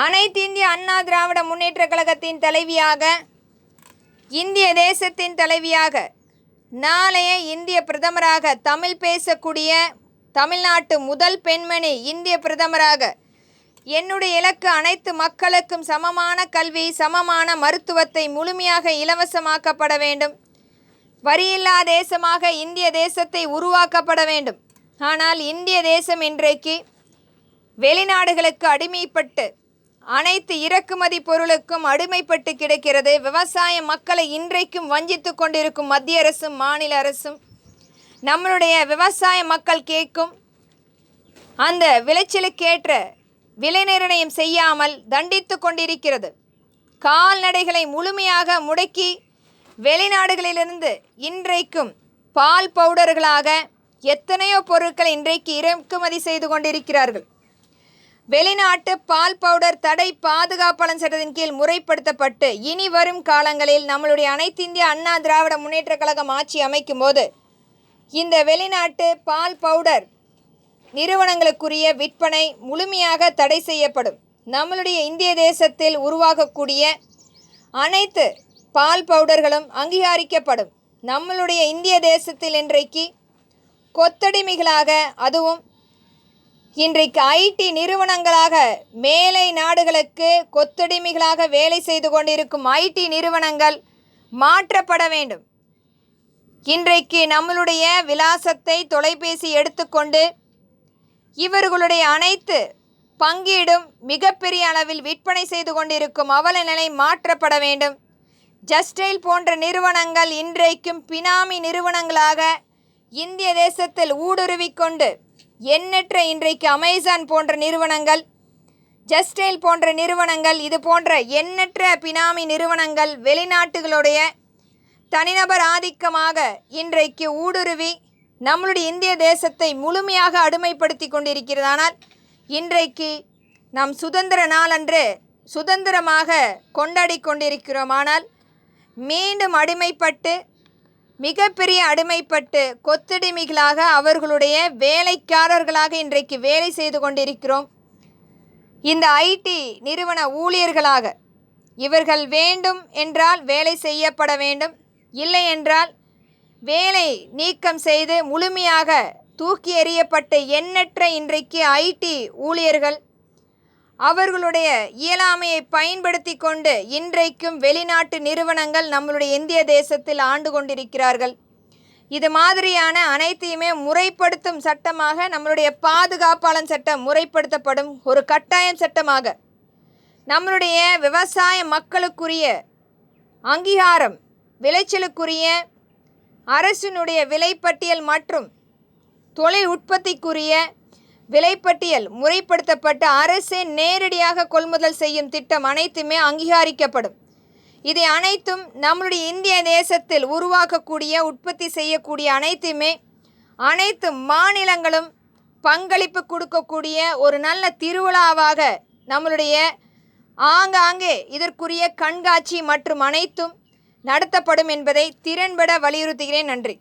அனைத்து இந்திய அண்ணா திராவிட முன்னேற்ற கழகத்தின் தலைவியாக, இந்திய தேசத்தின் தலைவியாக, நாளைய இந்திய பிரதமராக, தமிழ் பேசக்கூடிய தமிழ்நாட்டு முதல் பெண்மணி இந்திய பிரதமராக, என்னுடைய இலக்கு அனைத்து மக்களுக்கும் சமமான கல்வி, சமமான மருத்துவத்தை முழுமையாக இலவசமாக்கப்பட வேண்டும். வரியில்லா தேசமாக இந்திய தேசத்தை உருவாக்கப்பட வேண்டும். ஆனால் இந்திய தேசம் இன்றைக்கு வெளிநாடுகளுக்கு அடிமைப்பட்டு, அனைத்து இறக்குமதி பொருளுக்கும் அடிமைப்பட்டு கிடக்கிறது. விவசாய மக்களை இன்றைக்கும் வஞ்சித்து கொண்டிருக்கும் மத்திய அரசும் மாநில அரசும் நம்மளுடைய விவசாய மக்கள் கேட்கும் அந்த விளைச்சலுக்கேற்ற விலை நிர்ணயம் செய்யாமல் தண்டித்து கொண்டிருக்கிறது. கால்நடைகளை முழுமையாக முடக்கி வெளிநாடுகளிலிருந்து இன்றைக்கும் பால் பவுடர்களாக எத்தனையோ பொருட்களை இன்றைக்கு இறக்குமதி செய்து கொண்டிருக்கிறார்கள். வெளிநாட்டு பால் பவுடர் தடை பாதுகாப்பாளர் சட்டத்தின் கீழ் முறைப்படுத்தப்பட்டு இனி வரும் காலங்களில் நம்மளுடைய அனைத்து இந்திய அண்ணா திராவிட முன்னேற்ற கழகம் ஆட்சி அமைக்கும் போது இந்த வெளிநாட்டு பால் பவுடர் நிறுவனங்களுக்குரிய விற்பனை முழுமையாக தடை செய்யப்படும். நம்மளுடைய இந்திய தேசத்தில் உருவாகக்கூடிய அனைத்து பால் பவுடர்களும் அங்கீகரிக்கப்படும். நம்மளுடைய இந்திய தேசத்தில் இன்றைக்கு கொத்தடிமைகளாக, அதுவும் இன்றைக்கு ஐடி நிறுவனங்களாக மேலை நாடுகளுக்கு கொத்தடிமைகளாக வேலை செய்து கொண்டிருக்கும் ஐடி நிறுவனங்கள் மாற்றப்பட வேண்டும். இன்றைக்கு நம்மளுடைய விலாசத்தை தொலைபேசி எடுத்துக்கொண்டு இவர்களுடைய அனைத்து பங்கீடும் மிகப்பெரிய அளவில் விற்பனை செய்து கொண்டிருக்கும் அவல நிலை மாற்றப்பட வேண்டும். ஜஸ்டைல் போன்ற நிறுவனங்கள் இன்றைக்கும் பினாமி நிறுவனங்களாக இந்திய தேசத்தில் ஊடுருவிக்கொண்டு எண்ணற்ற இன்றைக்கு அமேசான் போன்ற நிறுவனங்கள், ஜஸ்டைல் போன்ற நிறுவனங்கள், இது போன்ற எண்ணற்ற பினாமி நிறுவனங்கள் வெளிநாட்டுகளுடைய தனிநபர் ஆதிக்கமாக இன்றைக்கு ஊடுருவி நம்மளுடைய இந்திய தேசத்தை முழுமையாக அடிமைப்படுத்தி கொண்டிருக்கிறது. ஆனால் இன்றைக்கு நாம் சுதந்திர நாளன்று சுதந்திரமாக கொண்டாடி கொண்டிருக்கிறோம். ஆனால் மீண்டும் அடிமைப்பட்டு, மிகப்பெரிய அடிமைப்பட்டு கொத்தடிமைகளாக அவர்களுடைய வேலைக்காரர்களாக இன்றைக்கு வேலை செய்து கொண்டிருக்கிறோம். இந்த ஐடி நிறுவன ஊழியர்களாக இவர்கள் வேண்டும் என்றால் வேலை செய்யப்பட வேண்டும், இல்லை என்றால் வேலை நீக்கம் செய்து முழுமையாக தூக்கி எறியப்பட்ட எண்ணற்ற இன்றைக்கு ஐடி ஊழியர்கள் அவர்களுடைய இயலாமையை பயன்படுத்தி கொண்டு இன்றைக்கும் வெளிநாட்டு நிறுவனங்கள் நம்மளுடைய இந்திய தேசத்தில் ஆண்டு கொண்டிருக்கிறார்கள். இது மாதிரியான அனைத்தையுமே முறைப்படுத்தும் சட்டமாக நம்மளுடைய பாதுகாப்பாளர் சட்டம் முறைப்படுத்தப்படும். ஒரு கட்டாயம் சட்டமாக நம்மளுடைய விவசாய மக்களுக்குரிய அங்கீகாரம், விளைச்சலுக்குரிய அரசினுடைய விலைப்பட்டியல் மற்றும் தொழில் உற்பத்திக்குரிய விலைப்பட்டியல் முறைப்படுத்தப்பட்ட அரசே நேரடியாக கொள்முதல் செய்யும் திட்டம் அனைத்துமே அங்கீகரிக்கப்படும். இதை அனைத்தும் நம்முடைய இந்திய தேசத்தில் உருவாக்கக்கூடிய, உற்பத்தி செய்யக்கூடிய அனைத்துமே அனைத்து மாநிலங்களும் பங்களிப்பு கொடுக்கக்கூடிய ஒரு நல்ல திருவிழாவாக நம்மளுடைய ஆங்காங்கே இதற்குரிய கண்காட்சி மற்றும் அனைத்தும் நடத்தப்படும் என்பதை திறன்பட வலியுறுத்துகிறேன். நன்றி.